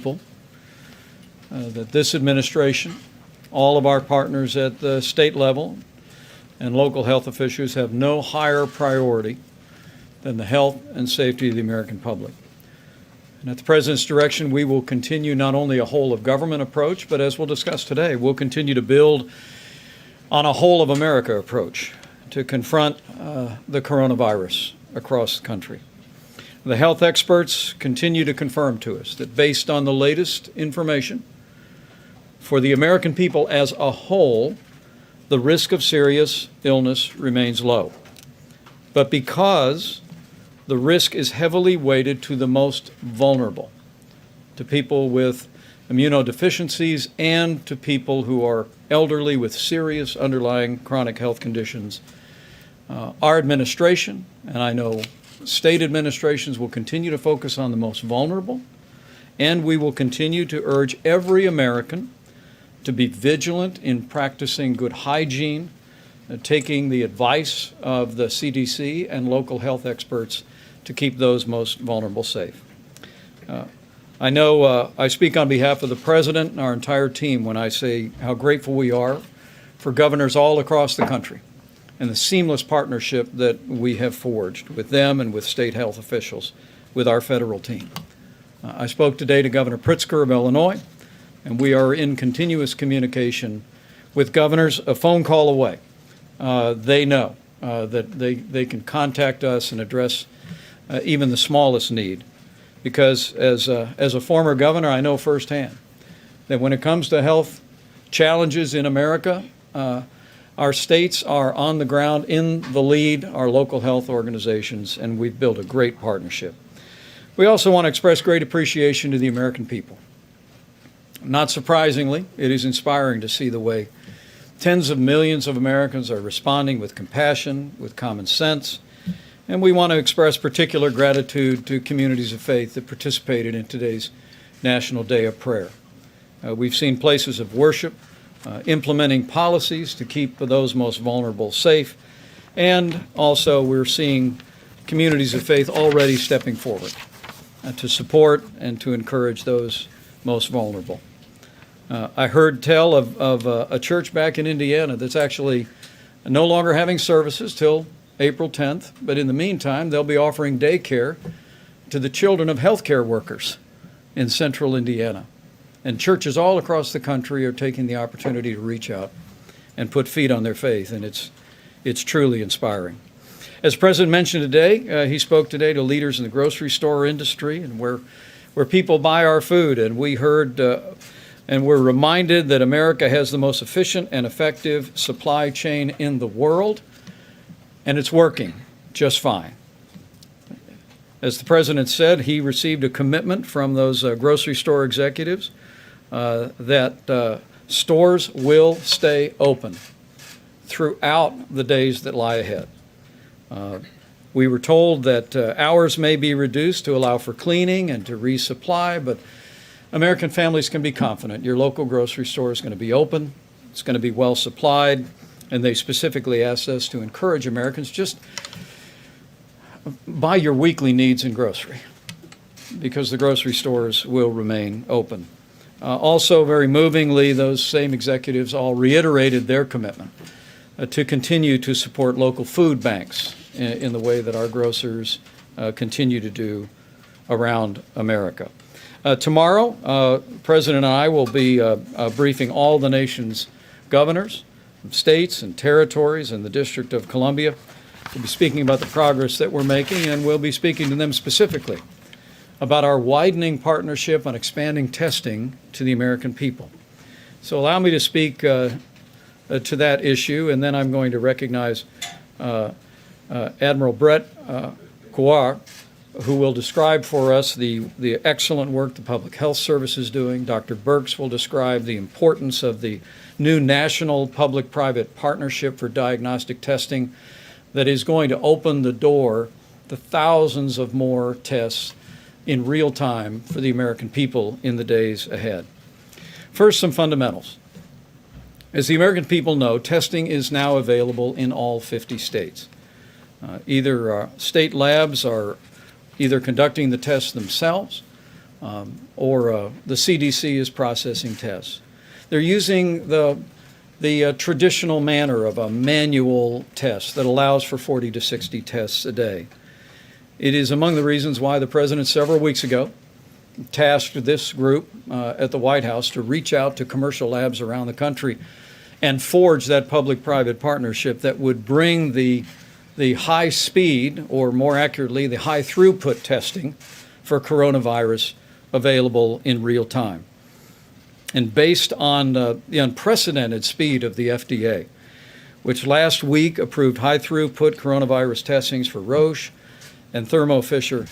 hopeful that this administration, all of our partners at the state level, and local health officials have no higher priority than the health and safety of the American public. And at the President's direction, we will continue not only a whole-of-government approach, but as we'll discuss today, we'll continue to build on a whole-of-America approach to confront the coronavirus across the country. The health experts continue to confirm to us that based on the latest information, for the American people as a whole, the risk of serious illness remains low. But because the risk is heavily weighted to the most vulnerable, to people with immunodeficiencies and to people who are elderly with serious underlying chronic health conditions, our administration, and I know state administrations, will continue to focus on the most vulnerable, and we will continue to urge every American to be vigilant in practicing good hygiene, taking the advice of the CDC and local health experts to keep those most vulnerable safe. I know I speak on behalf of the President and our entire team when I say how grateful we are for governors all across the country and the seamless partnership that we have forged with them and with state health officials, with our federal team. I spoke today to Governor Pritzker of Illinois, and we are in continuous communication with governors a phone call away. They know that they can contact us and address even the smallest need, because as a former governor, I know firsthand that when it comes to health challenges in America, our states are on the ground in the lead, our local health organizations, and we've built a great partnership. We also want to express great appreciation to the American people. Not surprisingly, it is inspiring to see the way tens of millions of Americans are responding with compassion, with common sense, and we want to express particular gratitude to communities of faith that participated in today's National Day of Prayer. We've seen places of worship implementing policies to keep those most vulnerable safe, and also we're seeing communities of faith already stepping forward to support and to encourage those most vulnerable. I heard tell of a church back in Indiana that's actually no longer having services till April 10th, but in the meantime, they'll be offering daycare to the children of healthcare workers in central Indiana. And churches all across the country are taking the opportunity to reach out and put feet on their faith, and it's truly inspiring. As the President mentioned today, he spoke today to leaders in the grocery store industry and where people buy our food, and we heard and we're reminded that America has the most efficient and effective supply chain in the world, and it's working just fine. As the President said, he received a commitment from those grocery store executives that stores will stay open throughout the days that lie ahead. We were told that hours may be reduced to allow for cleaning and to resupply, but American families can be confident your local grocery store is going to be open, it's going to be well supplied, and they specifically asked us to encourage Americans just buy your weekly needs in grocery, because the grocery stores will remain open. Also, very movingly, those same executives all reiterated their commitment to continue to support local food banks in the way that our grocers continue to do around America. Tomorrow, the President and I will be briefing all the nation's governors, states and territories, and the District of Columbia. We'll be speaking about the progress that we're making, and we'll be speaking to them specifically about our widening partnership on expanding testing to the American people. So allow me to speak to that issue, and then I'm going to recognize Admiral Brett Kouar, who will describe for us the excellent work the Public Health Service is doing. Dr. Birx will describe the importance of the new national public-private partnership for diagnostic testing that is going to open the door to thousands of more tests in real time for the American people in the days ahead. First, some fundamentals. As the American people know, testing is now available in all 50 states. Either state labs are either conducting the tests themselves or the CDC is processing tests. They're using the traditional manner of a manual test that allows for 40 to 60 tests a day. It is among the reasons why the President several weeks ago tasked this group at the White House to reach out to commercial labs around the country and forge that public-private partnership that would bring the high speed, or more accurately, the high throughput testing for coronavirus available in real time. And based on the unprecedented speed of the FDA, which last week approved high throughput coronavirus testings for Roche and Thermo Fisher,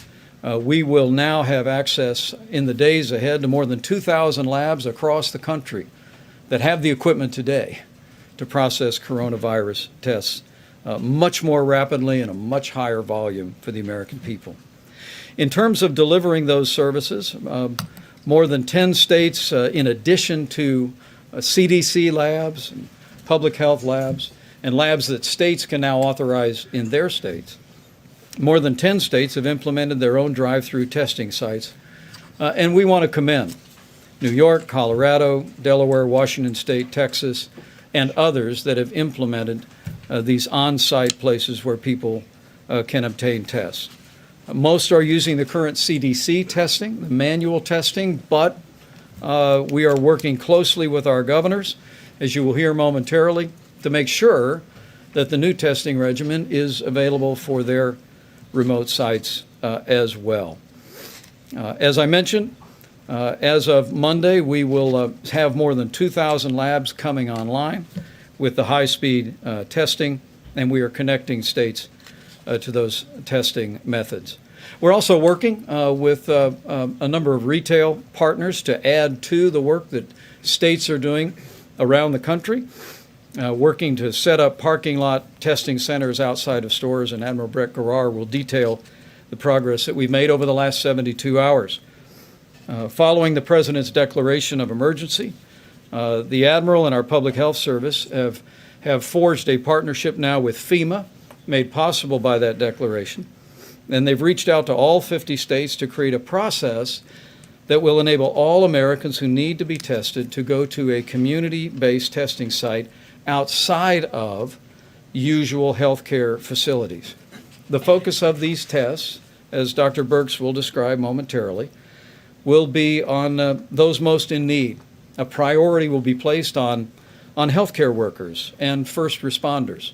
we will now have access in the days ahead to more than 2,000 labs across the country that have the equipment today to process coronavirus tests much more rapidly and a much higher volume for the American people. In terms of delivering those services, more than 10 states, in addition to CDC labs, and public health labs, and labs that states can now authorize in their states, more than 10 states have implemented their own drive-through testing sites. And we want to commend New York, Colorado, Delaware, Washington State, Texas, and others that have implemented these on-site places where people can obtain tests. Most are using the current CDC testing, the manual testing, but we are working closely with our governors, as you will hear momentarily, to make sure that the new testing regimen is available for their remote sites as well. As I mentioned, as of Monday, we will have more than 2,000 labs coming online with the high-speed testing, and we are connecting states to those testing methods. We're also working with a number of retail partners to add to the work that states are doing around the country, working to set up parking lot testing centers outside of stores, and Admiral Brett Garrar will detail the progress that we've made over the last 72 hours. Following the President's declaration of emergency, the Admiral and our Public Health Service have forged a partnership now with FEMA, made possible by that declaration, and they've reached out to all 50 states to create a process that will enable all Americans who need to be tested to go to a community-based testing site outside of usual healthcare facilities. The focus of these tests, as Dr. Birx will describe momentarily, will be on those most in need. A priority will be placed on healthcare workers and first responders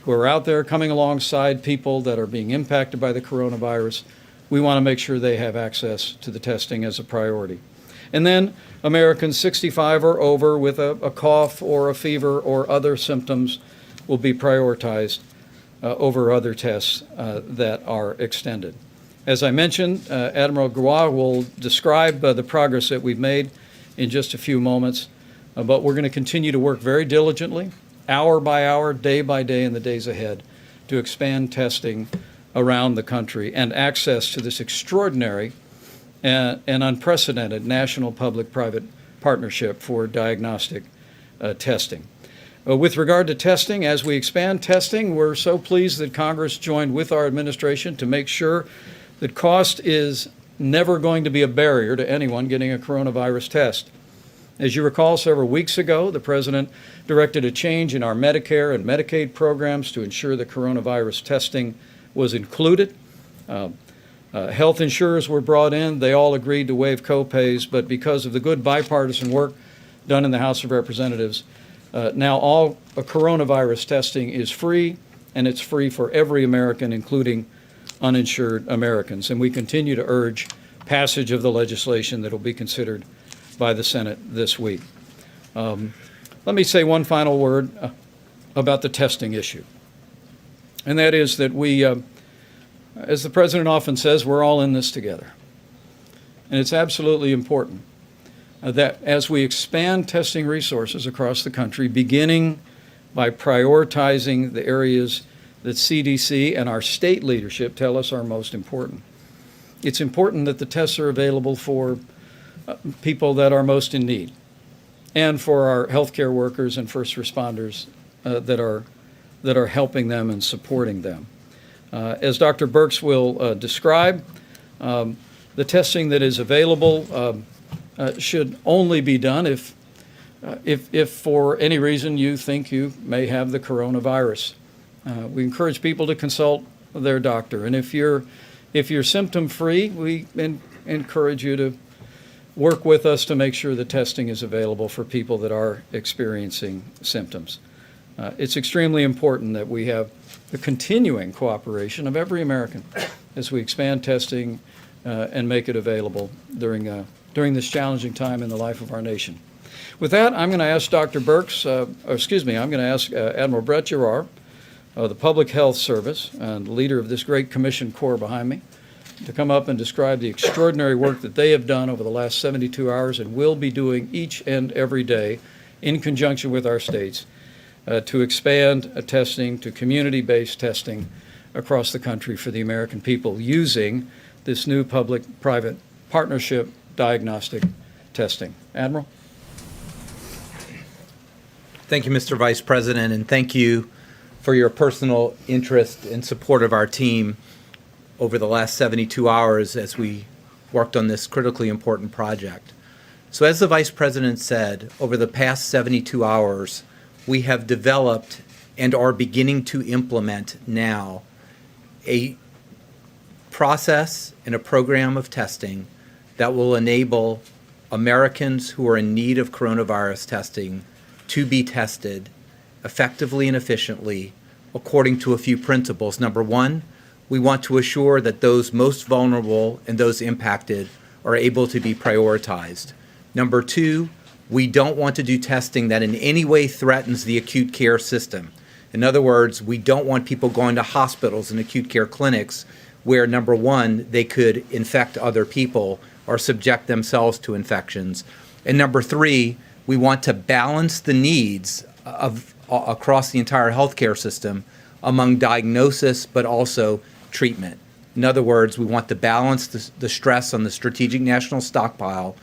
who are out there coming alongside people that are being impacted by the coronavirus. We want to make sure they have access to the testing as a priority. And then Americans 65 or over with a cough or a fever or other symptoms will be prioritized over other tests that are extended. As I mentioned, Admiral Garrar will describe the progress that we've made in just a few moments, but we're going to continue to work very diligently, hour by hour, day by day in the days ahead, to expand testing around the country and access to this extraordinary and unprecedented national public-private partnership for diagnostic testing. With regard to testing, as we expand testing, we're so pleased that Congress joined with our administration to make sure that cost is never going to be a barrier to anyone getting a coronavirus test. As you recall, several weeks ago, the President directed a change in our Medicare and Medicaid programs to ensure that coronavirus testing was included. Health insurers were brought in. They all agreed to waive copays, but because of the good bipartisan work done in the House of Representatives, now all coronavirus testing is free, and it's free for every American, including uninsured Americans. And we continue to urge passage of the legislation that will be considered by the Senate this week. Let me say one final word about the testing issue. And that is that we, as the President often says, we're all in this together. And it's absolutely important that as we expand testing resources across the country, beginning by prioritizing the areas that CDC and our state leadership tell us are most important. It's important that the tests are available for people that are most in need, and for our healthcare workers and first responders that are helping them and supporting them. As Dr. Birx will describe, The testing that is available should only be done if for any reason you think you may have the coronavirus. We encourage people to consult their doctor, and if you're symptom-free, we encourage you to work with us to make sure the testing is available for people that are experiencing symptoms. It's extremely important that we have the continuing cooperation of every American as we expand testing and make it available during this challenging time in the life of our nation. With that, I'm going to ask Dr. Birx, I'm going to ask Admiral Brett Giroir, the Public Health Service and leader of this great commission corps behind me, to come up and describe the extraordinary work that they have done over the last 72 hours and will be doing each and every day in conjunction with our states to expand testing to community-based testing across the country for the American people using this new public-private partnership diagnostic testing. Admiral? Thank you, Mr. Vice President, and thank you for your personal interest and support of our team over the last 72 hours as we worked on this critically important project. So as the Vice President said, over the past 72 hours, we have developed and are beginning to implement now a process and a program of testing that will enable Americans who are in need of coronavirus testing to be tested effectively and efficiently according to a few principles. Number one, we want to assure that those most vulnerable and those impacted are able to be prioritized. Number two, we don't want to do testing that in any way threatens the acute care system. In other words, we don't want people going to hospitals and acute care clinics where, number one, they could infect other people or subject themselves to infections. And number three, we want to balance the needs of across the entire healthcare system among diagnosis but also treatment. In other words, we want to balance the stress on the strategic national stockpile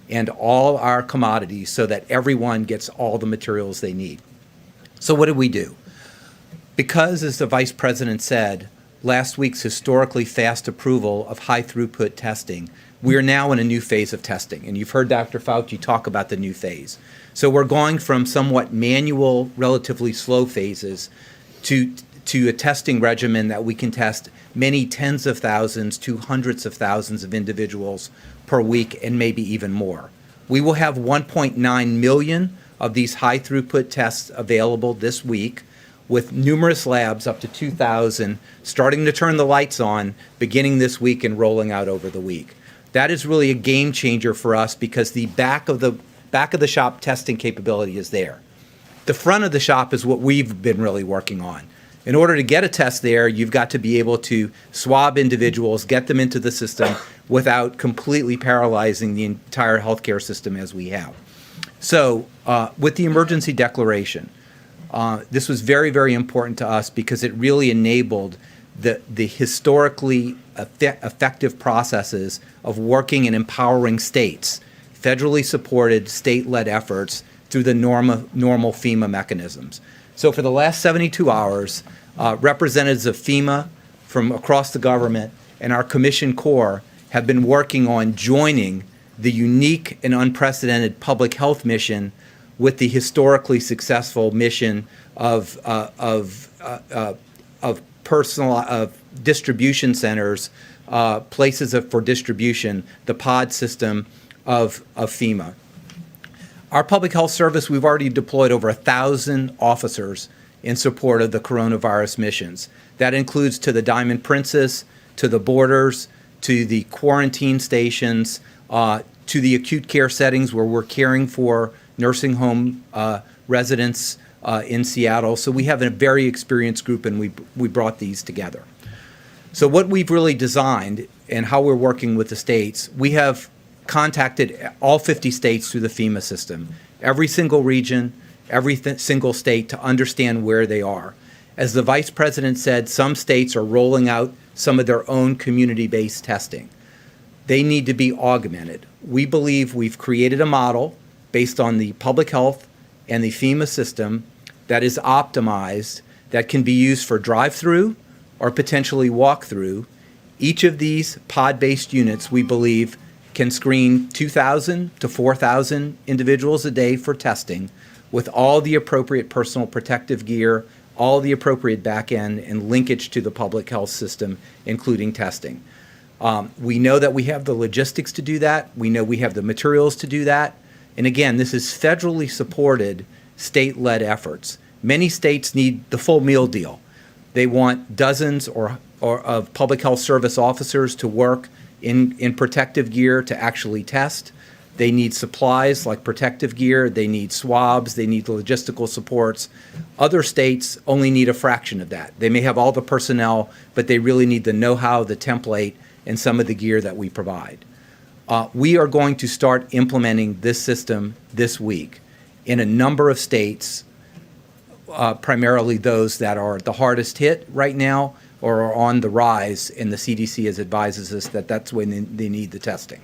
and all our commodities so that everyone gets all the materials they need. So what did we do? Because, as the Vice President said, last week's historically fast approval of high throughput testing, we are now in a new phase of testing. And you've heard Dr. Fauci talk about the new phase. So we're going from somewhat manual, relatively slow phases to a testing regimen that we can test many tens of thousands to hundreds of thousands of individuals per week and maybe even more. We will have 1.9 million of these high throughput tests available this week, with numerous labs, up to 2,000, starting to turn the lights on beginning this week and rolling out over the week. That is really a game changer for us because the back of the shop testing capability is there. The front of the shop is what we've been really working on. In order to get a test there, you've got to be able to swab individuals, get them into the system without completely paralyzing the entire healthcare system as we have. So with the emergency declaration, this was very, very important to us because it really enabled the historically effective processes of working and empowering states, federally supported, state-led efforts through the normal FEMA mechanisms. So for the last 72 hours, representatives of FEMA from across the government and our commission corps have been working on joining the unique and unprecedented public health mission with the historically successful mission of distribution centers, places for distribution, the pod system of FEMA. Our public health service, we've already deployed over 1,000 officers in support of the coronavirus missions. That includes to the Diamond Princess, to the borders, to the quarantine stations, to the acute care settings where we're caring for nursing home residents in Seattle. So we have a very experienced group, and we brought these together. So what we've really designed and how we're working with the states, we have contacted all 50 states through the FEMA system, every single region, every single state, to understand where they are. As the Vice President said, some states are rolling out some of their own community-based testing. They need to be augmented. We believe we've created a model based on the public health and the FEMA system that is optimized, that can be used for drive-through or potentially walk-through, Each of these pod-based units, we believe, can screen 2,000 to 4,000 individuals a day for testing with all the appropriate personal protective gear, all the appropriate back end and linkage to the public health system, including testing. We know that we have the logistics to do that. We know we have the materials to do that. And again, this is federally supported, state-led efforts. Many states need the full meal deal. They want dozens or of public health service officers to work in protective gear to actually test. They need supplies like protective gear. They need swabs. They need the logistical supports. Other states only need a fraction of that. They may have all the personnel, but they really need the know-how, the template, and some of the gear that we provide. We are going to start implementing this system this week in a number of states, primarily those that are the hardest hit right now or are on the rise, and the CDC advises us that that's when they need the testing.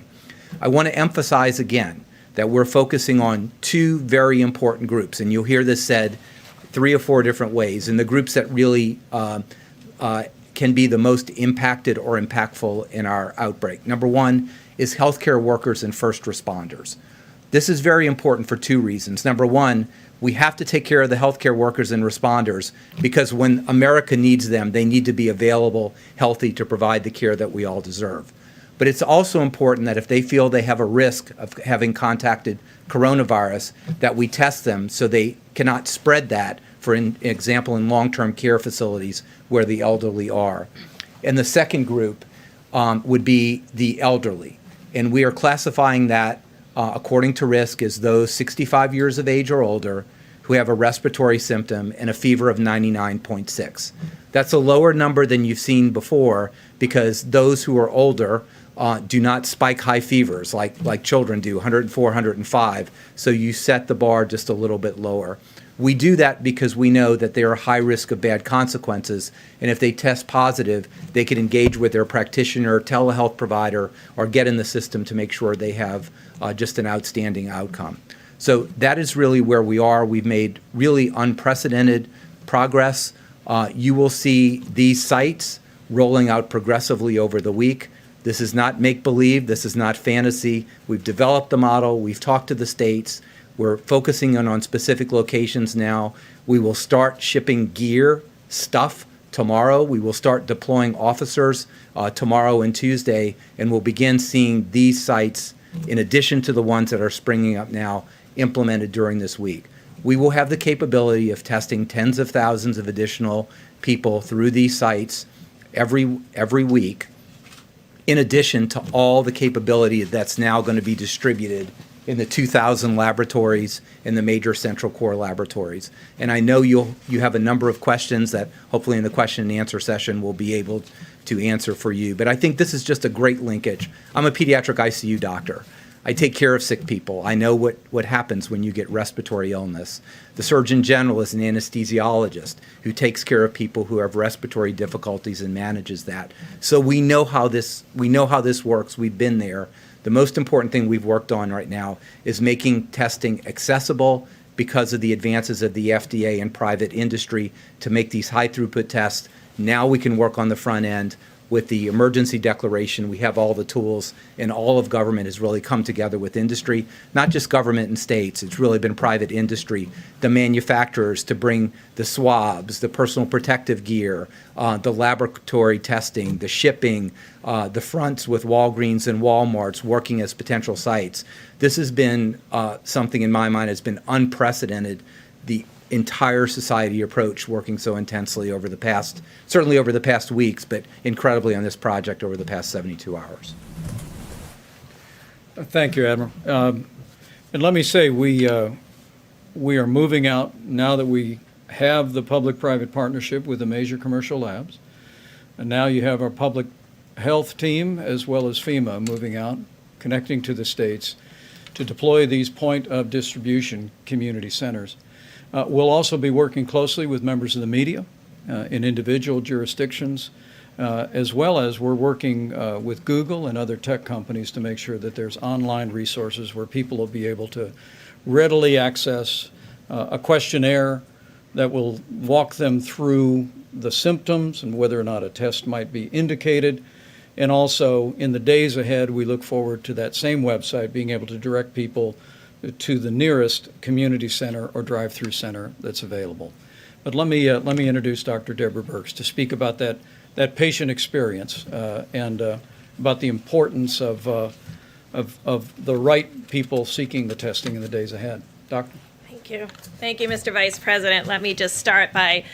I want to emphasize again that we're focusing on two very important groups, and you'll hear this said 3 or 4 different ways, and the groups that really can be the most impacted or impactful in our outbreak. Number one is healthcare workers and first responders. This is very important for 2 reasons. Number one, we have to take care of the healthcare workers and responders because when America needs them, they need to be available, healthy to provide the care that we all deserve. But it's also important that if they feel they have a risk of having contacted coronavirus, that we test them so they cannot spread that, for example, in long-term care facilities where the elderly are. And the second group would be the elderly. And we are classifying that according to risk as those 65 years of age or older who have a respiratory symptom and a fever of 99.6. That's a lower number than you've seen before because those who are older do not spike high fevers like children do, 104, 105. So you set the bar just a little bit lower. We do that because we know that they are high risk of bad consequences, and if they test positive, they can engage with their practitioner, telehealth provider, or get in the system to make sure they have just an outstanding outcome. So that is really where we are. We've made really unprecedented progress. You will see these sites rolling out progressively over the week. This is not make-believe. This is not fantasy. We've developed the model. We've talked to the states. We're focusing on specific locations now. We will start shipping gear, stuff tomorrow. We will start deploying officers tomorrow and Tuesday, and we'll begin seeing these sites, in addition to the ones that are springing up now, implemented during this week. We will have the capability of testing tens of thousands of additional people through these sites every week, in addition to all the capability that's now going to be distributed in the 2,000 laboratories in the major central core laboratories. And I know you have a number of questions that hopefully in the question and answer session we'll be able to answer for you. But I think this is just a great linkage. I'm a pediatric ICU doctor. I take care of sick people. I know what happens when you get respiratory illness. The Surgeon General is an anesthesiologist who takes care of people who have respiratory difficulties and manages that. So we know how this works. We've been there. The most important thing we've worked on right now is making testing accessible because of the advances of the FDA and private industry to make these high throughput tests. Now we can work on the front end. With the emergency declaration, we have all the tools, and all of government has really come together with industry, not just government and states. It's really been private industry, the manufacturers to bring the swabs, the personal protective gear, the laboratory testing, the shipping, the fronts with Walgreens and Walmarts working as potential sites. This has been something in my mind has been unprecedented. The entire society approach working so intensely over the past, certainly over the past weeks, but incredibly on this project over the past 72 hours. Thank you, Admiral. And let me say, we are moving out now that we have the public-private partnership with the major commercial labs. And now you have our public health team as well as FEMA moving out, connecting to the states to deploy these point of distribution community centers. We'll also be working closely with members of the media in individual jurisdictions, as well as we're working with Google and other tech companies to make sure that there's online resources where people will be able to readily access a questionnaire that will walk them through the symptoms and whether or not a test might be indicated, And also, in the days ahead, we look forward to that same website being able to direct people to the nearest community center or drive-through center that's available. But let me introduce Dr. Deborah Birx to speak about that patient experience and about the importance of the right people seeking the testing in the days ahead. Doctor? Thank you. Thank you, Mr. Vice President. Let me just start by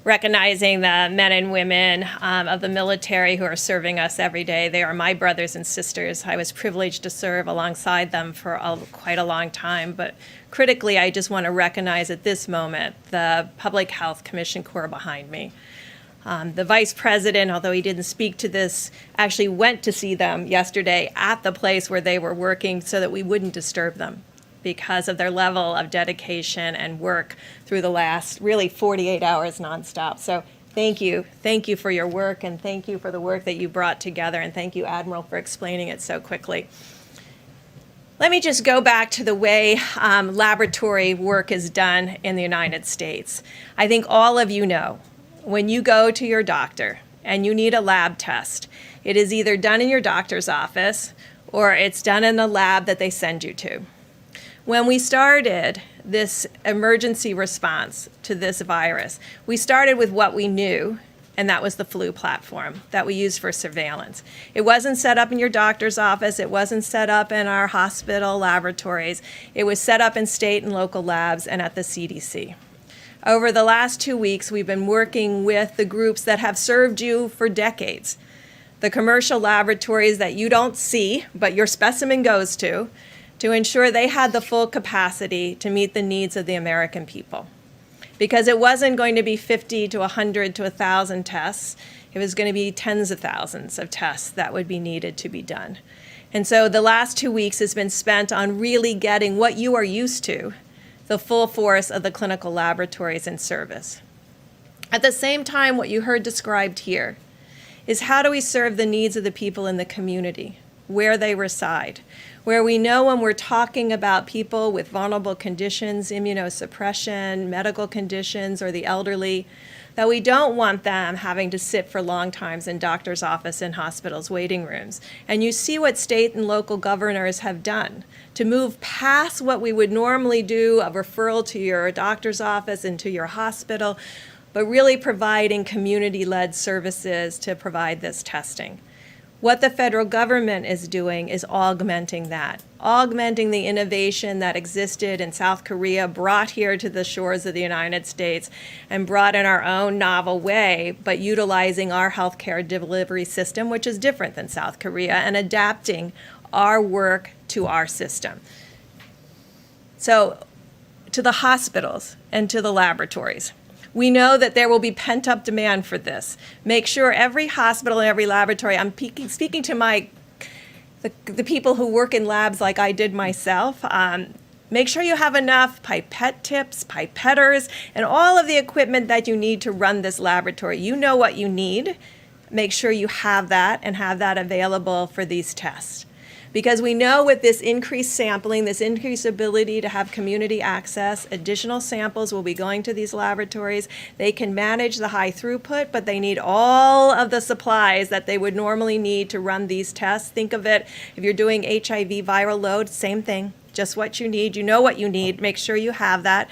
recognizing the men and women of the military who are serving us every day. They are my brothers and sisters. I was privileged to serve alongside them for quite a long time. But critically, I just want to recognize at this moment the Public Health Commission Corps behind me. The Vice President, although he didn't speak to this, actually went to see them yesterday at the place where they were working so that we wouldn't disturb them, because of their level of dedication and work through the last really 48 hours nonstop. So thank you. Thank you for your work, and thank you for the work that you brought together, and thank you, Admiral, for explaining it so quickly. Let me just go back to the way laboratory work is done in the United States. I think all of you know, when you go to your doctor and you need a lab test, it is either done in your doctor's office or it's done in a lab that they send you to. When we started this emergency response to this virus, we started with what we knew, and that was the flu platform that we used for surveillance. It wasn't set up in your doctor's office. It wasn't set up in our hospital laboratories. It was set up in state and local labs and at the CDC. Over the last 2 weeks, we've been working with the groups that have served you for decades, the commercial laboratories that you don't see, but your specimen goes to ensure they had the full capacity to meet the needs of the American people. Because it wasn't going to be 50 to 100 to 1,000 tests. It was going to be tens of thousands of tests that would be needed to be done. And so the last 2 weeks has been spent on really getting what you are used to, the full force of the clinical laboratories in service. At the same time, what you heard described here is how do we serve the needs of the people in the community, where they reside, where we know when we're talking about people with vulnerable conditions, immunosuppression, medical conditions, or the elderly, that we don't want them having to sit for long times in doctor's office and hospitals' waiting rooms. And you see what state and local governors have done to move past what we would normally do, a referral to your doctor's office and to your hospital, but really providing community-led services to provide this testing. What the federal government is doing is augmenting that, augmenting the innovation that existed in South Korea, brought here to the shores of the United States, and brought in our own novel way, but utilizing our healthcare delivery system, which is different than South Korea, and adapting our work to our system. So, to the hospitals and to the laboratories. We know that there will be pent-up demand for this. Make sure every hospital and every laboratory, I'm speaking to the people who work in labs like I did myself, make sure you have enough pipette tips, pipetters, and all of the equipment that you need to run this laboratory. You know what you need. Make sure you have that and have that available for these tests. Because we know with this increased sampling, this increased ability to have community access, additional samples will be going to these laboratories. They can manage the high throughput, but they need all of the supplies that they would normally need to run these tests. Think of it, if you're doing HIV viral load, same thing, just what you need. You know what you need, make sure you have that.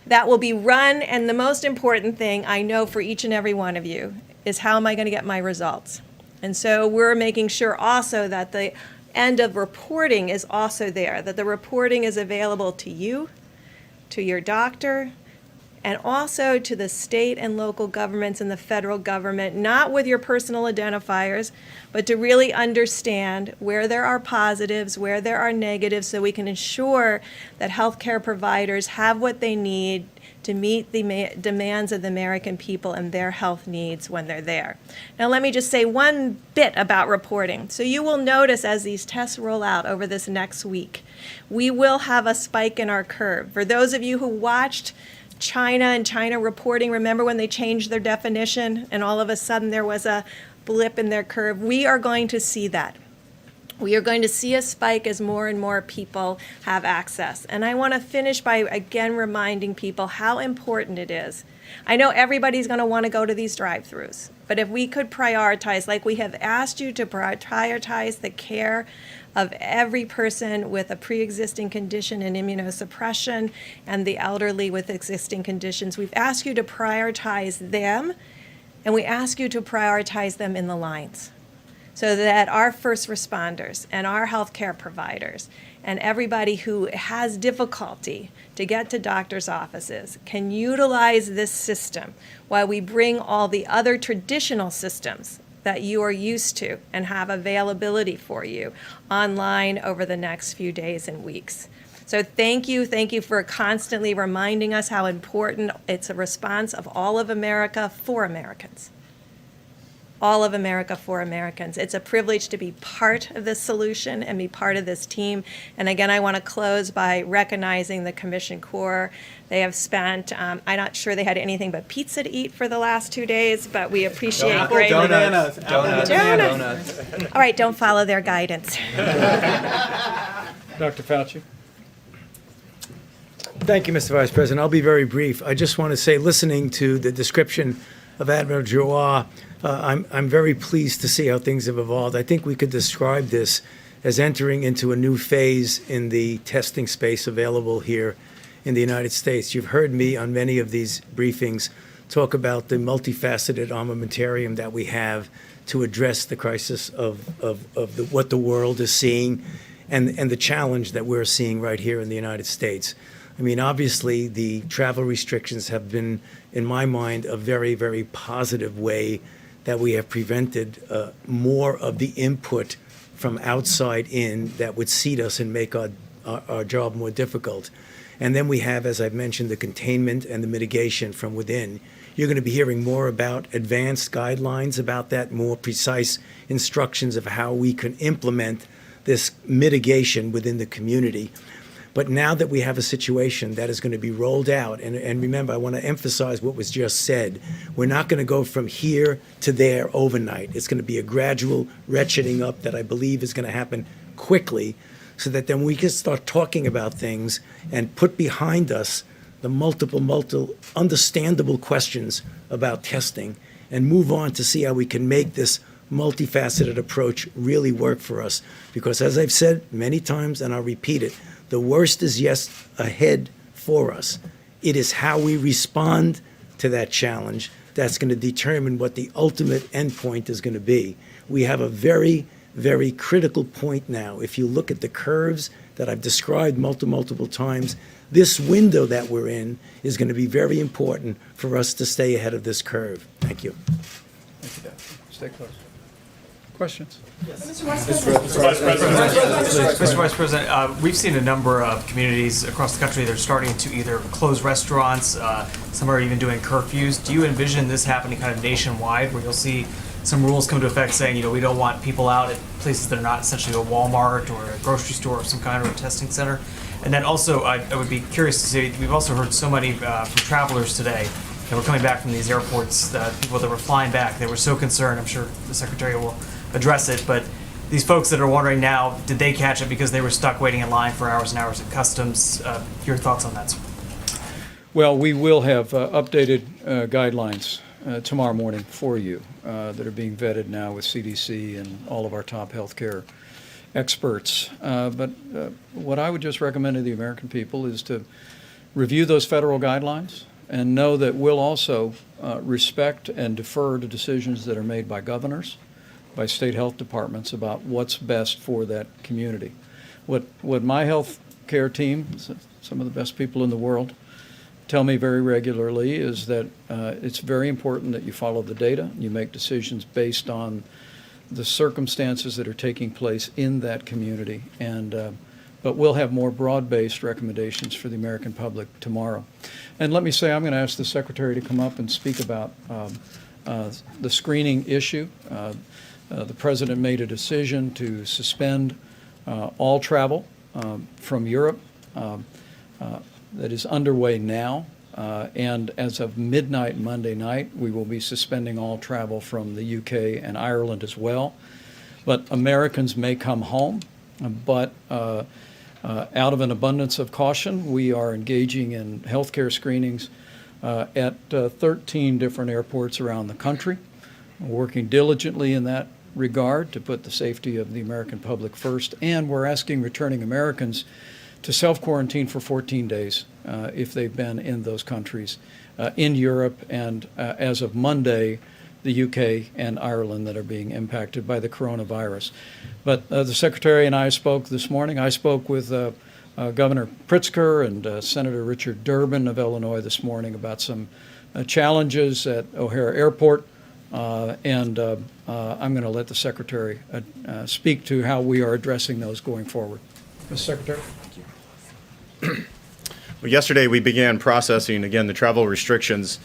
That will be run, and the most important thing I know for each and every one of you is how am I going to get my results? And so we're making sure also that the end of reporting is also there, that the reporting is available to you, to your doctor, and also to the state and local governments and the federal government, not with your personal identifiers, but to really understand where there are positives, where there are negatives, so we can ensure that healthcare providers have what they need to meet the demands of the American people and their health needs when they're there. Now let me just say one bit about reporting. So you will notice as these tests roll out over this next week, we will have a spike in our curve. For those of you who watched China and China reporting, remember when they changed their definition and all of a sudden there was a blip in their curve? We are going to see that. We are going to see a spike as more and more people have access. And I want to finish by again reminding people how important it is. I know everybody's going to want to go to these drive-thrus, But if we could prioritize, like we have asked you to prioritize the care of every person with a pre-existing condition and immunosuppression and the elderly with existing conditions, we've asked you to prioritize them, and we ask you to prioritize them in the lines, so that our first responders and our healthcare providers and everybody who has difficulty to get to doctors' offices can utilize this system while we bring all the other traditional systems that you are used to and have availability for you online over the next few days and weeks. So thank you for constantly reminding us how important it's a response of all of America for Americans. All of America for Americans. It's a privilege to be part of this solution and be part of this team. And again, I want to close by recognizing the Commission Corps. They have spent, I'm not sure they had anything but pizza to eat for the last 2 days, but we appreciate greatly. Donuts. All right, don't follow their guidance. Dr. Fauci? Thank you, Mr. Vice President. I'll be very brief. I just want to say, listening to the description of Admiral Giroir, I'm very pleased to see how things have evolved. I think we could describe this as entering into a new phase in the testing space available here in the United States. You've heard me on many of these briefings talk about the multifaceted armamentarium that we have to address the crisis of what the world is seeing and the challenge that we're seeing right here in the United States. I mean, obviously, the travel restrictions have been, in my mind, a very, very positive way that we have prevented more of the input from outside in that would seat us and make our job more difficult. And then we have, as I've mentioned, the containment and the mitigation from within. You're going to be hearing more about advanced guidelines about that, more precise instructions of how we can implement this mitigation within the community. But now that we have a situation that is going to be rolled out, and remember, I want to emphasize what was just said. We're not going to go from here to there overnight. It's going to be a gradual ratcheting up that I believe is going to happen quickly, so that then we can start talking about things and put behind us the multiple understandable questions about testing and move on to see how we can make this multifaceted approach really work for us. Because as I've said many times, and I'll repeat it, the worst is yet ahead for us. It is how we respond to that challenge that's going to determine what the ultimate endpoint is going to be. We have a very, very critical point now. If you look at the curves that I've described multiple times, this window that we're in is going to be very important for us to stay ahead of this curve. Thank you. Thank you, Dr. Stay close. Questions? Mr. Vice President, we've seen a number of communities across the country that are starting to either close restaurants, some are even doing curfews. Do you envision this happening kind of nationwide, where you'll see some rules come into effect saying, we don't want people out at places that are not essentially a Walmart or a grocery store of some kind or a testing center? And then also, I would be curious to see, we've also heard so many from travelers today that were coming back from these airports, people that were flying back, they were so concerned. I'm sure the Secretary will address it, but these folks that are wondering now, did they catch it because they were stuck waiting in line for hours and hours at customs? Your thoughts on that, sir? Well, we will have updated guidelines tomorrow morning for you that are being vetted now with CDC and all of our top healthcare experts. But what I would just recommend to the American people is to review those federal guidelines and know that we'll also respect and defer to decisions that are made by governors, by state health departments about what's best for that community. What my health care team, some of the best people in the world, tell me very regularly is that it's very important that you follow the data, you make decisions based on the circumstances that are taking place in that community. But we'll have more broad-based recommendations for the American public tomorrow. And let me say, I'm going to ask the Secretary to come up and speak about the screening issue. The President made a decision to suspend all travel from Europe that is underway now. And as of midnight Monday night, we will be suspending all travel from the UK and Ireland as well. But Americans may come home, but out of an abundance of caution, we are engaging in healthcare screenings at 13 different airports around the country. We're working diligently in that regard to put the safety of the American public first, and we're asking returning Americans to self-quarantine for 14 days if they've been in those countries, in Europe, and as of Monday, the UK and Ireland that are being impacted by the coronavirus. But the Secretary and I spoke this morning. I spoke with Governor Pritzker and Senator Richard Durbin of Illinois this morning about some challenges at O'Hare Airport, and I'm going to let the Secretary speak to how we are addressing those going forward. Mr. Secretary. Well, yesterday we began processing, again, the travel restrictions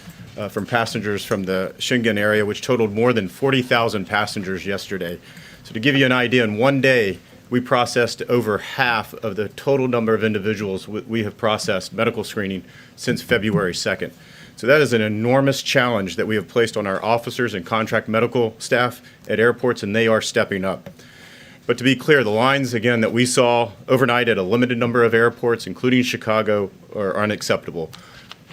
from passengers from the Schengen area, which totaled more than 40,000 passengers yesterday. So to give you an idea, in one day, we processed over half of the total number of individuals we have processed medical screening since February 2nd. So that is an enormous challenge that we have placed on our officers and contract medical staff at airports, and they are stepping up. But to be clear, the lines, again, that we saw overnight at a limited number of airports, including Chicago, are unacceptable.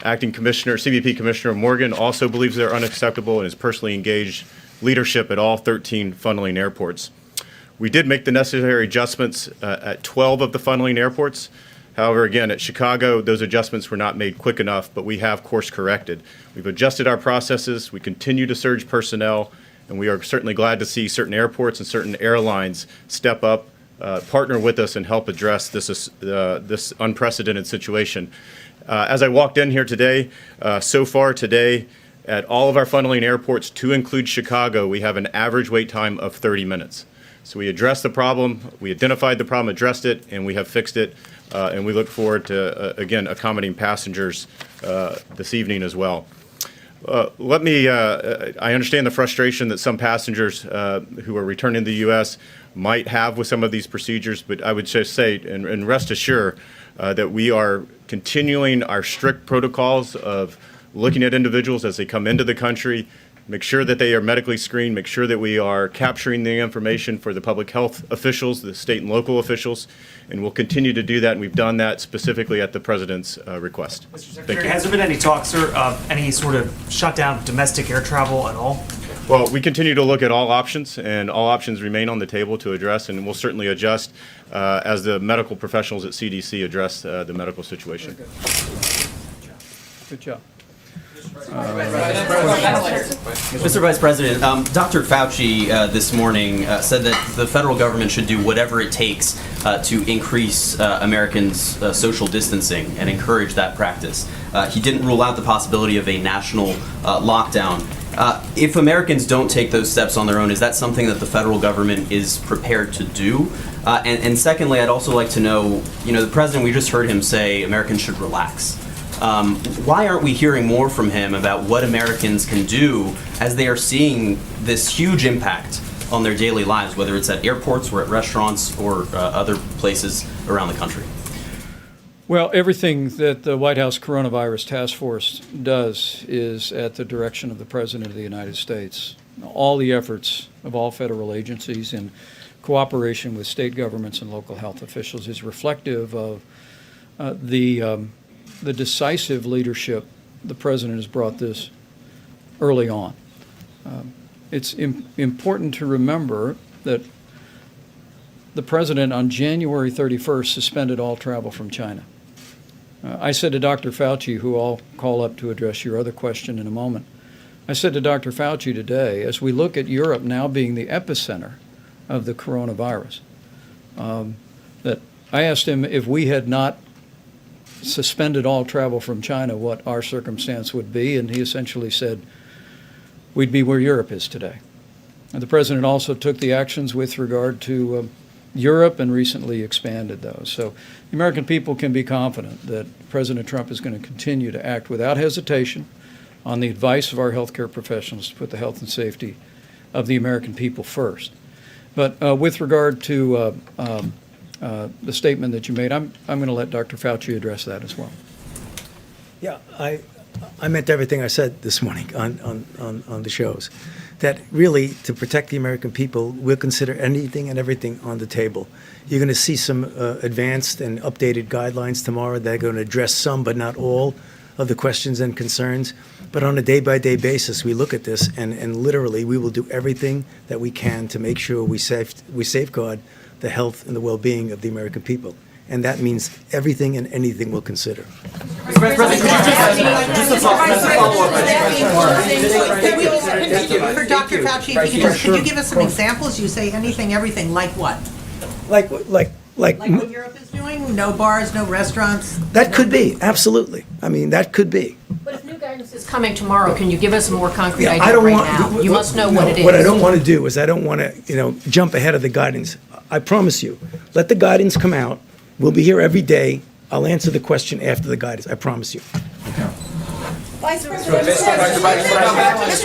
Acting Commissioner, CBP Commissioner Morgan also believes they're unacceptable and has personally engaged leadership at all 13 funneling airports. We did make the necessary adjustments at 12 of the funneling airports. However, again, at Chicago, those adjustments were not made quick enough, but we have course corrected. We've adjusted our processes, we continue to surge personnel, and we are certainly glad to see certain airports and certain airlines step up, partner with us, and help address this unprecedented situation. As I walked in here today, so far today, at all of our funneling airports, to include Chicago, we have an average wait time of 30 minutes. So we addressed the problem, we identified the problem, addressed it, and we have fixed it. And we look forward to, again, accommodating passengers this evening as well. I understand the frustration that some passengers who are returning to the U.S. might have with some of these procedures, but I would just say, and rest assured, that we are continuing our strict protocols of looking at individuals as they come into the country, make sure that they are medically screened, make sure that we are capturing the information for the public health officials, the state and local officials, and we'll continue to do that, and we've done that specifically at the President's request. Mr. Secretary, has there been any talks or any sort of shutdown of domestic air travel at all? Well, we continue to look at all options, and all options remain on the table to address, and we'll certainly adjust as the medical professionals at CDC address the medical situation. Good job. Mr. Vice President, Dr. Fauci this morning said that the federal government should do whatever it takes to increase Americans' social distancing and encourage that practice. He didn't rule out the possibility of a national lockdown. If Americans don't take those steps on their own, is that something that the federal government is prepared to do? And secondly, I'd also like to know, the president, we just heard him say Americans should relax. Why aren't we hearing more from him about what Americans can do as they are seeing this huge impact on their daily lives, whether it's at airports or at restaurants or other places around the country? Well, everything that the White House Coronavirus Task Force does is at the direction of the President of the United States. All the efforts of all federal agencies in cooperation with state governments and local health officials is reflective of the decisive leadership the President has brought this early on. It's important to remember that the President on January 31st suspended all travel from China. I said to Dr. Fauci, who I'll call up to address your other question in a moment, I said to Dr. Fauci today, as we look at Europe now being the epicenter of the coronavirus, that I asked him if we had not suspended all travel from China, what our circumstance would be, and he essentially said we'd be where Europe is today. And the President also took the actions with regard to Europe and recently expanded those. So the American people can be confident that President Trump is going to continue to act without hesitation on the advice of our healthcare professionals to put the health and safety of the American people first. But with regard to the statement that you made, I'm going to let Dr. Fauci address that as well. Yeah, I meant everything I said this morning on the shows. That really, to protect the American people, we'll consider anything and everything on the table. You're going to see some advanced and updated guidelines tomorrow that are going to address some, but not all, of the questions and concerns. But on a day-by-day basis, we look at this, and literally, we will do everything that we can to make sure we safeguard the health and the well-being of the American people. And that means everything and anything we'll consider. For Dr. Fauci, could you give us some examples? You say anything, everything, like what? Like Like what Europe is doing? No bars, no restaurants? that could be, absolutely. I mean, that could be. But if new guidance is coming tomorrow, can you give us a more concrete Yeah, I idea don't right want. now? You must know what it is. What I don't want to do is I don't want to, jump ahead of the guidance. I promise you, let the guidance come out. We'll be here every day. I'll answer the question after the guidance. I promise you. Vice President. Mr.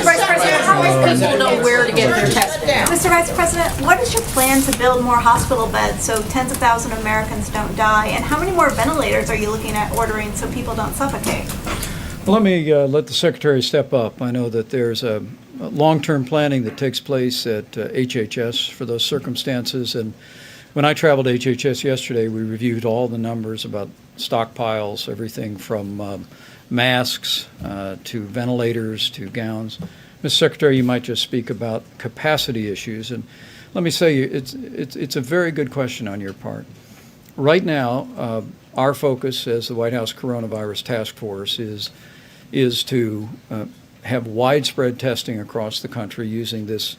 Vice President, how will people know where to get their test? Mr. Vice President, what is your plan to build more hospital beds so tens of thousands of Americans don't die? And how many more ventilators are you looking at ordering so people don't suffocate? Well, let me let the Secretary step up. I know that there's a long-term planning that takes place at HHS for those circumstances. And when I traveled to HHS yesterday, we reviewed all the numbers about stockpiles, everything from masks to ventilators to gowns. Mr. Secretary, you might just speak about capacity issues. And let me say, it's a very good question on your part. Right now, our focus as the White House Coronavirus Task Force is to have widespread testing across the country using this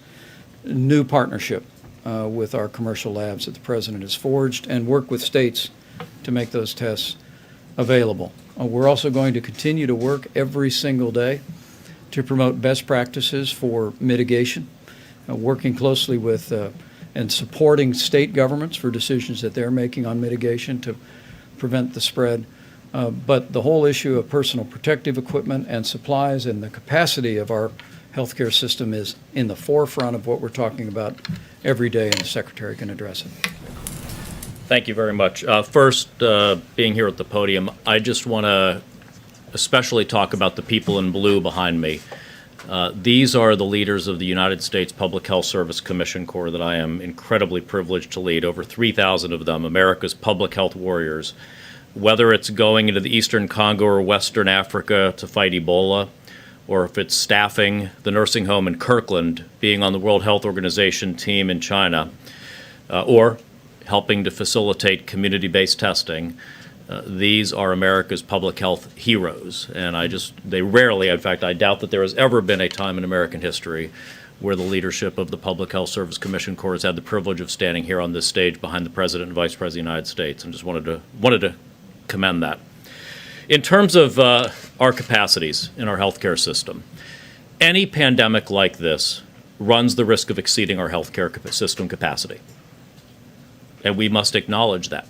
new partnership with our commercial labs that the President has forged, and work with states to make those tests available. We're also going to continue to work every single day to promote best practices for mitigation, working closely with and supporting state governments for decisions that they're making on mitigation to prevent the spread. But the whole issue of personal protective equipment and supplies and the capacity of our healthcare system is in the forefront of what we're talking about every day, and the Secretary can address it. Thank you very much. First, being here at the podium, I just want to especially talk about the people in blue behind me. These are the leaders of the United States Public Health Service Commission Corps that I am incredibly privileged to lead, over 3,000 of them, America's public health warriors. Whether it's going into the Eastern Congo or Western Africa to fight Ebola, or if it's staffing the nursing home in Kirkland, being on the World Health Organization team in China, or helping to facilitate community-based testing, these are America's public health heroes. And they rarely, in fact, I doubt that there has ever been a time in American history where the leadership of the Public Health Service Commission Corps has had the privilege of standing here on this stage behind the President and Vice President of the United States, and just wanted to commend that. In terms of our capacities in our healthcare system, any pandemic like this runs the risk of exceeding our healthcare system capacity. And we must acknowledge that.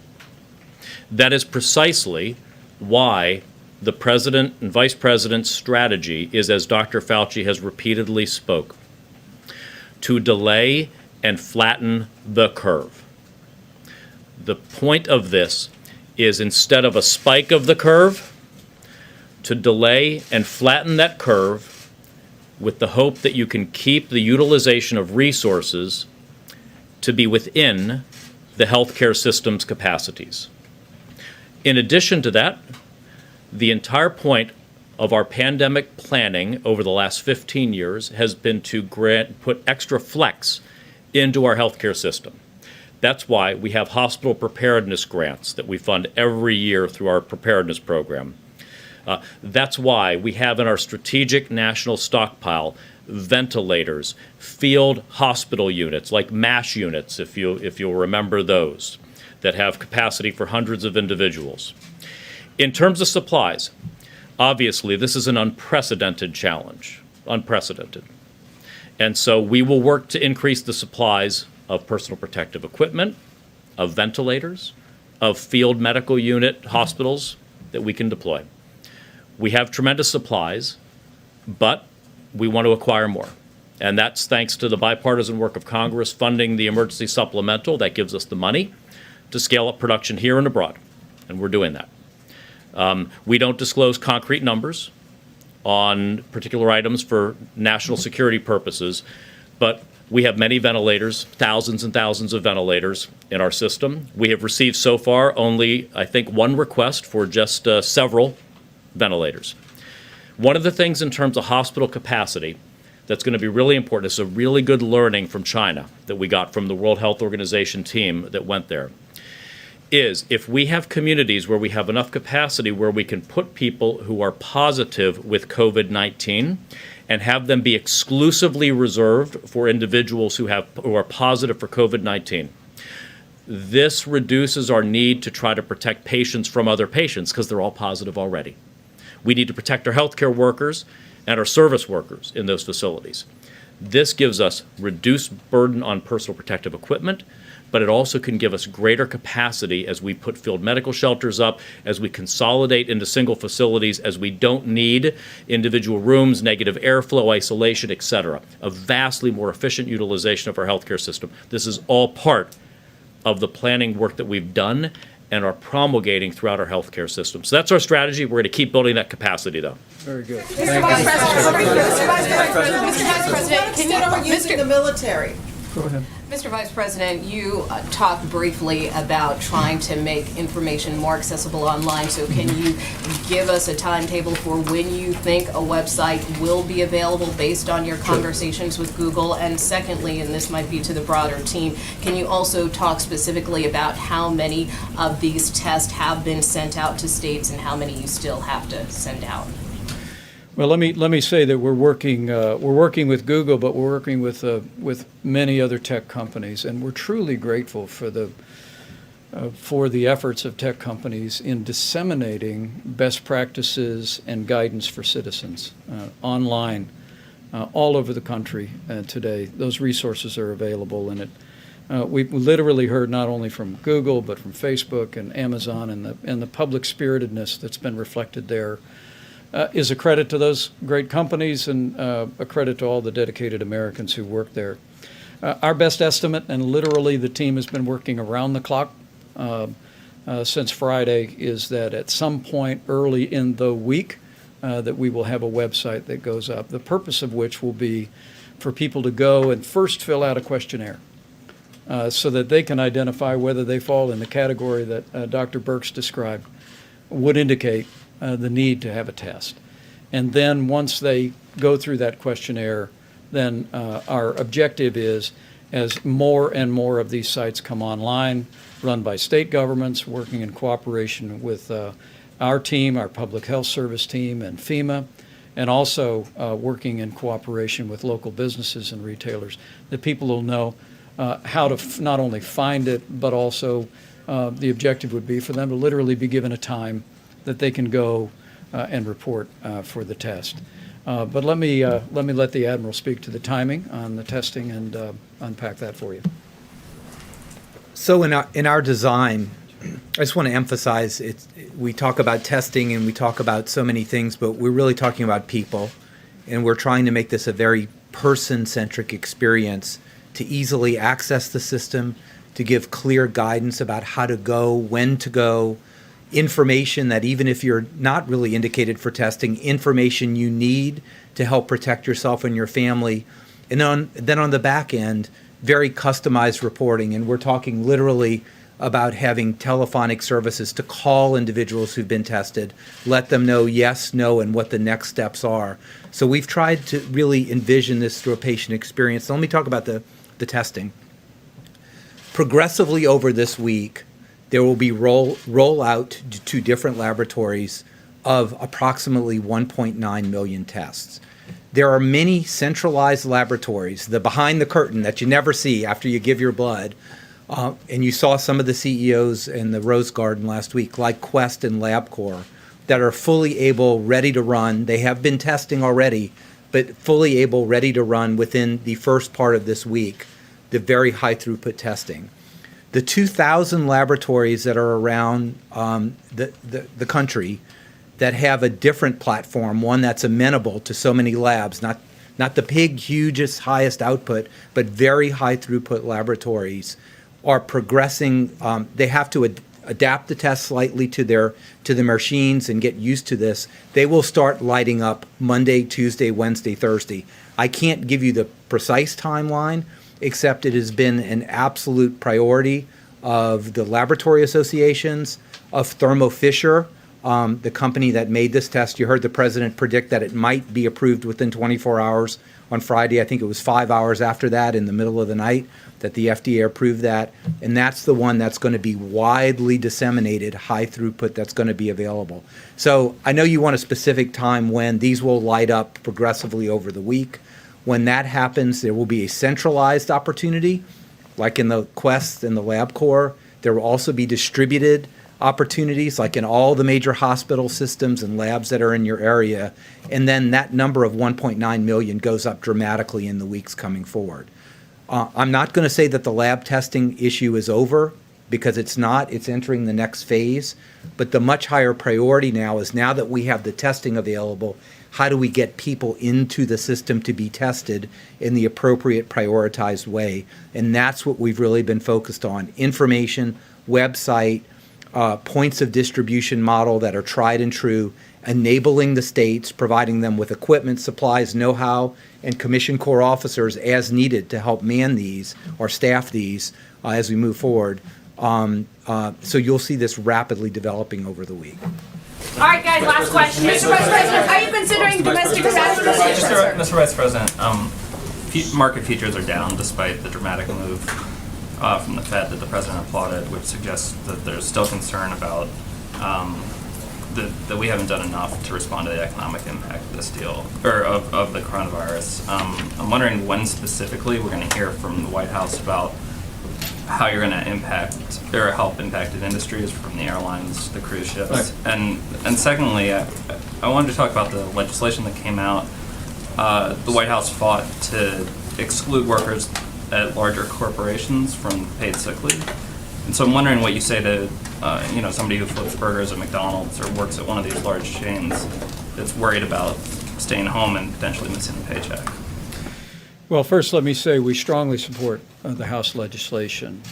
That is precisely why the President and Vice President's strategy is, as Dr. Fauci has repeatedly spoke, to delay and flatten the curve. The point of this is, instead of a spike of the curve, to delay and flatten that curve with the hope that you can keep the utilization of resources to be within the healthcare system's capacities. In addition to that, the entire point of our pandemic planning over the last 15 years has been to put extra flex into our healthcare system. That's why we have hospital preparedness grants that we fund every year through our preparedness program. That's why we have in our strategic national stockpile ventilators, field hospital units like MASH units, if you'll remember those, that have capacity for hundreds of individuals. In terms of supplies, obviously this is an unprecedented challenge, unprecedented. And so we will work to increase the supplies of personal protective equipment, of ventilators, of field medical unit hospitals that we can deploy. We have tremendous supplies, but we want to acquire more. And that's thanks to the bipartisan work of Congress funding the emergency supplemental that gives us the money to scale up production here and abroad. And we're doing that. We don't disclose concrete numbers on particular items for national security purposes, but we have many ventilators, thousands and thousands of ventilators in our system. We have received so far only, I think, one request for just several ventilators. One of the things in terms of hospital capacity that's going to be really important is a really good learning from China that we got from the World Health Organization team that went there, is if we have communities where we have enough capacity where we can put people who are positive with COVID-19 and have them be exclusively reserved for individuals who are positive for COVID-19. This reduces our need to try to protect patients from other patients because they're all positive already. We need to protect our healthcare workers and our service workers in those facilities. This gives us reduced burden on personal protective equipment, but it also can give us greater capacity as we put field medical shelters up, as we consolidate into single facilities, as we don't need individual rooms, negative airflow, isolation, et cetera. A vastly more efficient utilization of our healthcare system. This is all part of the planning work that we've done and are promulgating throughout our healthcare system. So that's our strategy. We're going to keep building that capacity, though. Very good. Mr. Vice President, Consider using the military. Go ahead. Mr. Vice President, you talked briefly about trying to make information more accessible online. So can you give us a timetable for when you think a website will be available based on your conversations with Google? And secondly, and this might be to the broader team, can you also talk specifically about how many of these tests have been sent out to states and how many you still have to send out? Well, let me say that we're working with Google, but we're working with many other tech companies, and we're truly grateful for the efforts of tech companies in disseminating best practices and guidance for citizens online all over the country today. Those resources are available, and we literally heard not only from Google but from Facebook and Amazon, and the public spiritedness that's been reflected there. Is a credit to those great companies and a credit to all the dedicated Americans who work there. Our best estimate, and literally the team has been working around the clock since Friday, is that at some point early in the week that we will have a website that goes up, the purpose of which will be for people to go and first fill out a questionnaire so that they can identify whether they fall in the category that Dr. Birx described would indicate the need to have a test. And then once they go through that questionnaire, then our objective is, as more and more of these sites come online, run by state governments, working in cooperation with our team, our public health service team, and FEMA, and also working in cooperation with local businesses and retailers, that people will know how to not only find it, but also the objective would be for them to literally be given a time that they can go and report for the test. But let me let the Admiral speak to the timing on the testing and unpack that for you. So in our design, I just want to emphasize we talk about testing and we talk about so many things, but we're really talking about people, and we're trying to make this a very person-centric experience to easily access the system, to give clear guidance about how to go, when to go, information that even if you're not really indicated for testing, information you need to help protect yourself and your family. And then on the back end, very customized reporting. And we're talking literally about having telephonic services to call individuals who've been tested, let them know yes, no, and what the next steps are. So we've tried to really envision this through a patient experience. So let me talk about the testing. Progressively over this week, there will be roll out to different laboratories of approximately 1.9 million tests. There are many centralized laboratories, the behind the curtain that you never see after you give your blood, and you saw some of the CEOs in the Rose Garden last week, like Quest and LabCorp, that are fully able, ready to run. They have been testing already, but fully able, ready to run within the first part of this week, the very high throughput testing. The 2,000 laboratories that are around the country that have a different platform, one that's amenable to so many labs, not the big, hugest, highest output, but very high throughput laboratories, are progressing. They have to adapt the test slightly to the machines and get used to this. They will start lighting up Monday, Tuesday, Wednesday, Thursday. I can't give you the precise timeline, except it has been an absolute priority of the laboratory associations, of Thermo Fisher, the company that made this test. You heard the president predict that it might be approved within 24 hours on Friday. I think it was 5 hours after that, in the middle of the night, that the FDA approved that. And that's the one that's going to be widely disseminated, high throughput, that's going to be available. So I know you want a specific time when these will light up progressively over the week. When that happens, there will be a centralized opportunity, like in the Quest and the LabCorp. There will also be distributed opportunities, like in all the major hospital systems and labs that are in your area. And then that number of 1.9 million goes up dramatically in the weeks coming forward. I'm not going to say that the lab testing issue is over, because it's not. It's entering the next phase. But the much higher priority now is, now that we have the testing available, how do we get people into the system to be tested in the appropriate prioritized way? And that's what we've really been focused on. Information, website, points of distribution model that are tried and true, enabling the states, providing them with equipment, supplies, know-how, and Commission Corps officers as needed to help man these or staff these as we move forward. So you'll see this rapidly developing over the week. All right, guys, last question. Mr. Vice President, are you considering domestic disasters? Mr. Vice President, market futures are down despite the dramatic move from the Fed that the President applauded, which suggests that there's still concern about that we haven't done enough to respond to the economic impact of this deal, or of the coronavirus. I'm wondering when specifically we're going to hear from the White House about how you're going to impact or help impacted industries, from the airlines, the cruise ships. And secondly, I wanted to talk about the legislation that came out. The White House fought to exclude workers at larger corporations from paid sick leave. And so I'm wondering what you say to somebody who flips burgers at McDonald's or works at one of these large chains that's worried about staying home and potentially missing a paycheck. Well, first, let me say we strongly support the House legislation,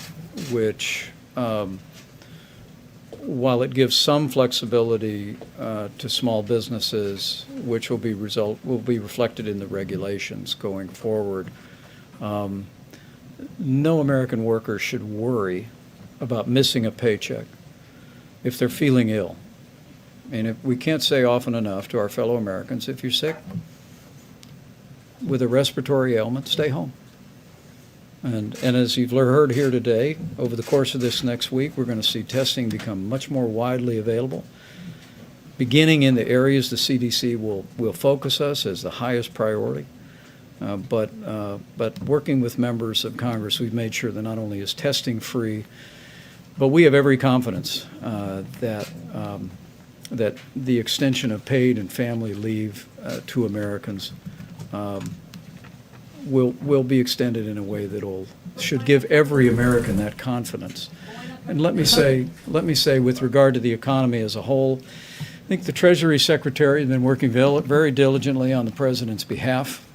which, while it gives some flexibility to small businesses, which will be reflected in the regulations going forward, no American worker should worry about missing a paycheck if they're feeling ill. And if we can't say often enough to our fellow Americans, if you're sick with a respiratory ailment, stay home. And as you've heard here today, over the course of this next week, we're going to see testing become much more widely available, beginning in the areas the CDC will focus us as the highest priority. But working with members of Congress, we've made sure that not only is testing free, but we have every confidence that the extension of paid and family leave to Americans will be extended in a way that should give every American that confidence. And let me say, with regard to the economy as a whole, I think the Treasury Secretary has been working very diligently on the President's behalf.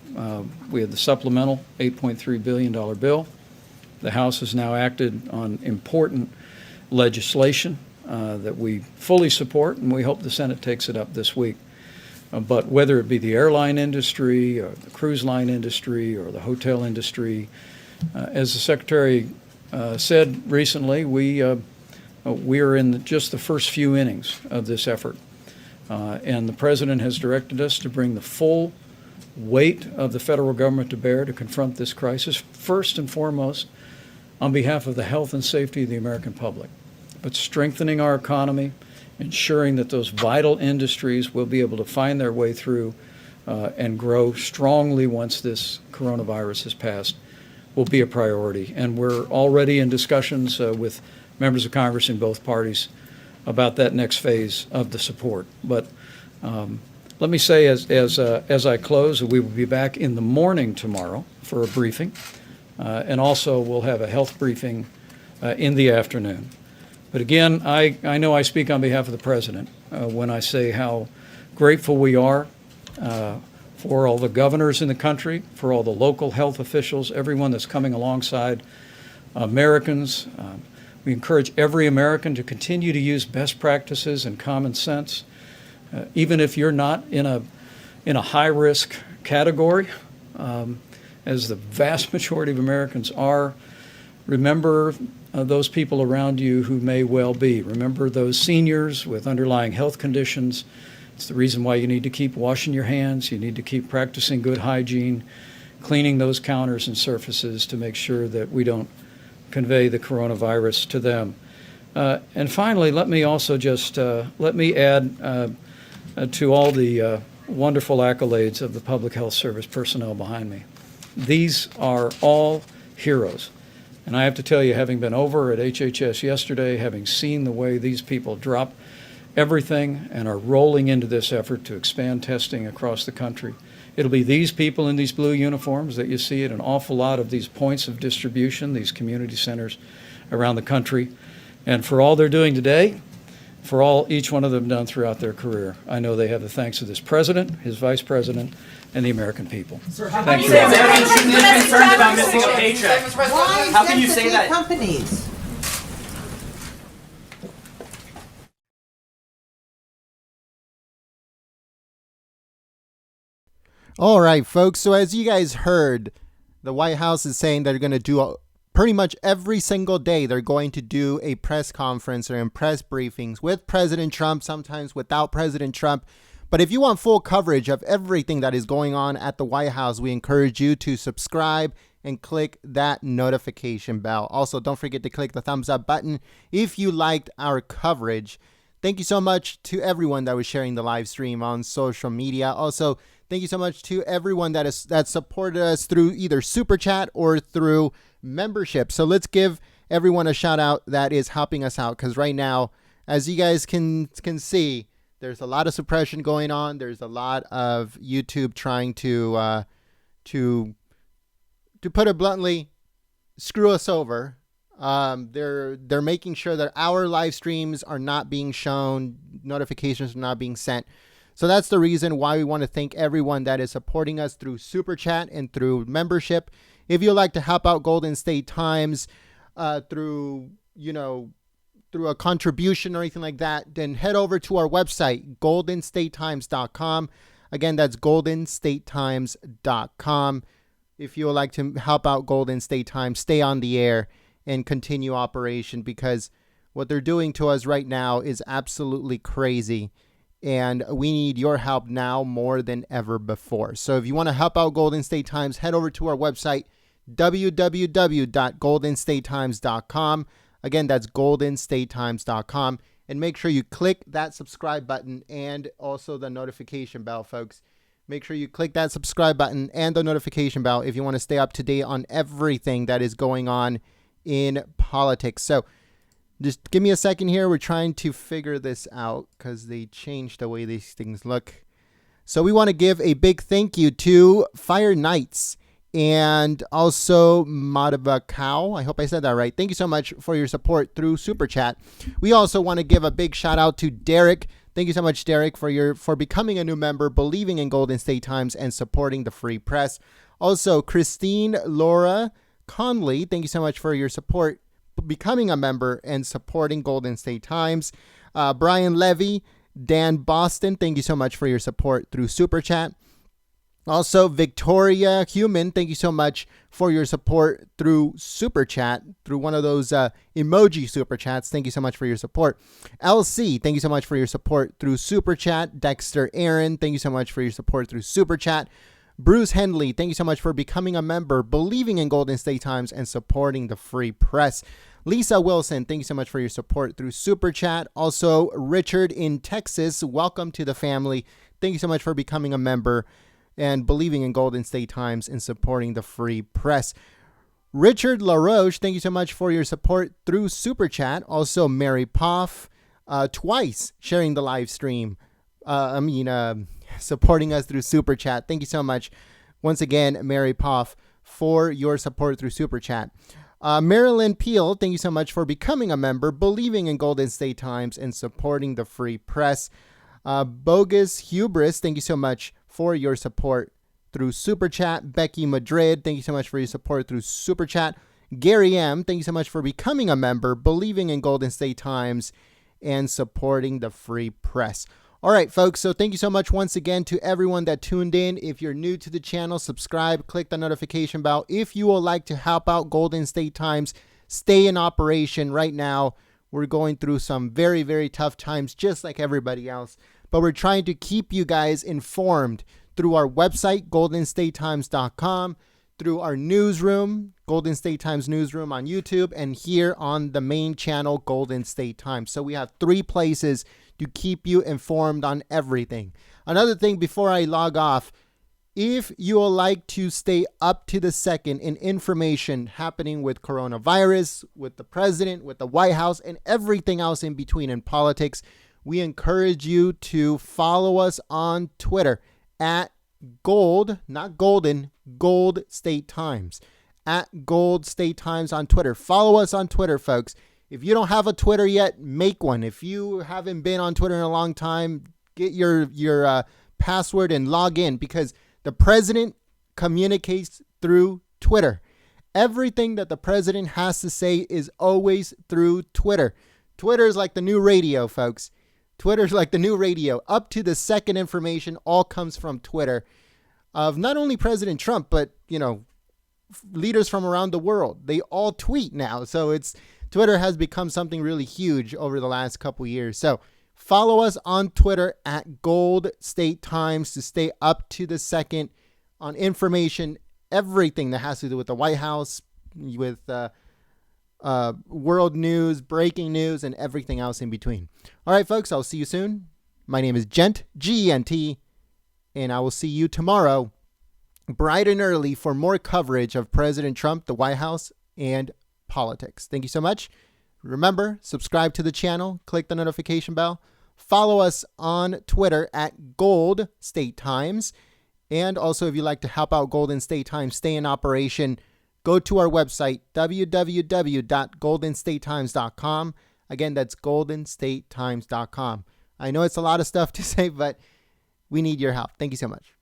We had the supplemental $8.3 billion bill. The House has now acted on important legislation that we fully support, and we hope the Senate takes it up this week. But whether it be the airline industry or the cruise line industry or the hotel industry, as the Secretary said recently, we are in just the first few innings of this effort. And the President has directed us to bring the full weight of the federal government to bear to confront this crisis, first and foremost on behalf of the health and safety of the American public, but strengthening our economy, ensuring that those vital industries will be able to find their way through and grow strongly once this coronavirus has passed will be a priority. And we're already in discussions with members of Congress in both parties about that next phase of the support. But let me say as I close, we will be back in the morning tomorrow for a briefing, and also we'll have a health briefing in the afternoon. But again, I know I speak on behalf of the President when I say how grateful we are for all the governors in the country, for all the local health officials, everyone that's coming alongside Americans. We encourage every American to continue to use best practices and common sense, even if you're not in a high-risk category, as the vast majority of Americans are. Remember those people around you who may well be. Remember those seniors with underlying health conditions. It's the reason why you need to keep washing your hands. You need to keep practicing good hygiene, cleaning those counters and surfaces to make sure that we don't convey the coronavirus to them. And finally, let me also just let me add to all the wonderful accolades of the public health service personnel behind me. These are all heroes. And I have to tell you, having been over at HHS yesterday, having seen the way these people drop everything and are rolling into this effort to expand testing across the country, it'll be these people in these blue uniforms that you see at an awful lot of these points of distribution, these community centers around the country. And for all they're doing today, for all each one of them done throughout their career, I know they have the thanks of this president, his vice president, and the American people. How You say Americans shouldn't be concerned about missing a paycheck. Why How can you say exempt that? companies? All right, folks. So as you guys heard, the White House is saying they're going to do pretty much every single day. They're going to do a press conference or in press briefings with President Trump, sometimes without President Trump. But if you want full coverage of everything that is going on at the White House, we encourage you to subscribe and click that notification bell. Also, don't forget to click the thumbs up button if you liked our coverage. Thank you so much to everyone that was sharing the live stream on social media. Also, thank you so much to everyone that supported us through either Super Chat or through membership. So let's give everyone a shout out that is helping us out, because right now, as you guys can see, there's a lot of suppression going on. There's a lot of YouTube trying to put it bluntly, screw us over. They're making sure that our live streams are not being shown, notifications are not being sent. So that's the reason why we want to thank everyone that is supporting us through Super Chat and through membership. If you'd like to help out Golden State Times through a contribution or anything like that, then head over to our website, goldenstatetimes.com. Again, that's goldenstatetimes.com. If you would like to help out Golden State Times, stay on the air and continue operation, because what they're doing to us right now is absolutely crazy. And we need your help now more than ever before. So if you want to help out Golden State Times, head over to our website, www.goldenstatetimes.com. Again, that's goldenstatetimes.com. And make sure you click that subscribe button and also the notification bell, folks. Make sure you click that subscribe button and the notification bell if you want to stay up to date on everything that is going on in politics. So just give me a second here. We're trying to figure this out because they changed the way these things look. So we want to give a big thank you to Fire Knights and also Madava Cow. I hope I said that right. Thank you so much for your support through Super Chat. We also want to give a big shout out to Derek. Thank you so much, Derek, for becoming a new member, believing in Golden State Times, and supporting the free press. Also, Christine Laura Conley, thank you so much for your support, becoming a member and supporting Golden State Times. Brian Levy, Dan Boston, thank you so much for your support through Super Chat. Also, Victoria Human, thank you so much for your support through Super Chat, through one of those emoji Super Chats. Thank you so much for your support. LC, thank you so much for your support through Super Chat. Dexter Aaron, thank you so much for your support through Super Chat. Bruce Henley, thank you so much for becoming a member, believing in Golden State Times, and supporting the free press. Lisa Wilson, thank you so much for your support through Super Chat. Also, Richard in Texas, welcome to the family. Thank you so much for becoming a member and believing in Golden State Times and supporting the free press. Richard LaRoche, thank you so much for your support through Super Chat. Also, Mary Poff, twice sharing the live stream. Supporting us through Super Chat. Thank you so much once again, Mary Poff, for your support through Super Chat. Marilyn Peel, thank you so much for becoming a member, believing in Golden State Times, and supporting the free press. Bogus Hubris, thank you so much for your support through Super Chat. Becky Madrid, thank you so much for your support through Super Chat. Gary M., thank you so much for becoming a member, believing in Golden State Times, and supporting the free press. All right, folks, so thank you so much once again to everyone that tuned in. If you're new to the channel, subscribe, click the notification bell. If you would like to help out Golden State Times, stay in operation. Right now, we're going through some very, very tough times, just like everybody else. But we're trying to keep you guys informed through our website, goldenstatetimes.com, through our newsroom, Golden State Times Newsroom on YouTube, and here on the main channel, Golden State Times. So we have 3 places to keep you informed on everything. Another thing before I log off, if you would like to stay up to the second in information happening with coronavirus, with the president, with the White House, and everything else in between in politics, we encourage you to follow us on Twitter at Gold, not Golden, Gold State Times. At Gold State Times on Twitter. Follow us on Twitter, folks. If you don't have a Twitter yet, make one. If you haven't been on Twitter in a long time, get your password and log in, because the president communicates through Twitter. Everything that the president has to say is always through Twitter. Twitter is like the new radio, folks. Twitter's like the new radio. Up to the second information all comes from Twitter of not only President Trump, but, leaders from around the world. They all tweet now. So Twitter has become something really huge over the last couple years. So follow us on Twitter at Gold State Times to stay up to the second on information, everything that has to do with the White House, with world news, breaking news, and everything else in between. All right, folks, I'll see you soon. My name is Gent, G-E-N-T, and I will see you tomorrow, bright and early, for more coverage of President Trump, the White House, and politics. Thank you so much. Remember, subscribe to the channel, click the notification bell, follow us on Twitter at Gold State Times, and also if you'd like to help out Golden State Times stay in operation, go to our website, www.goldenstatetimes.com. Again, that's goldenstatetimes.com. I know it's a lot of stuff to say, but we need your help. Thank you so much.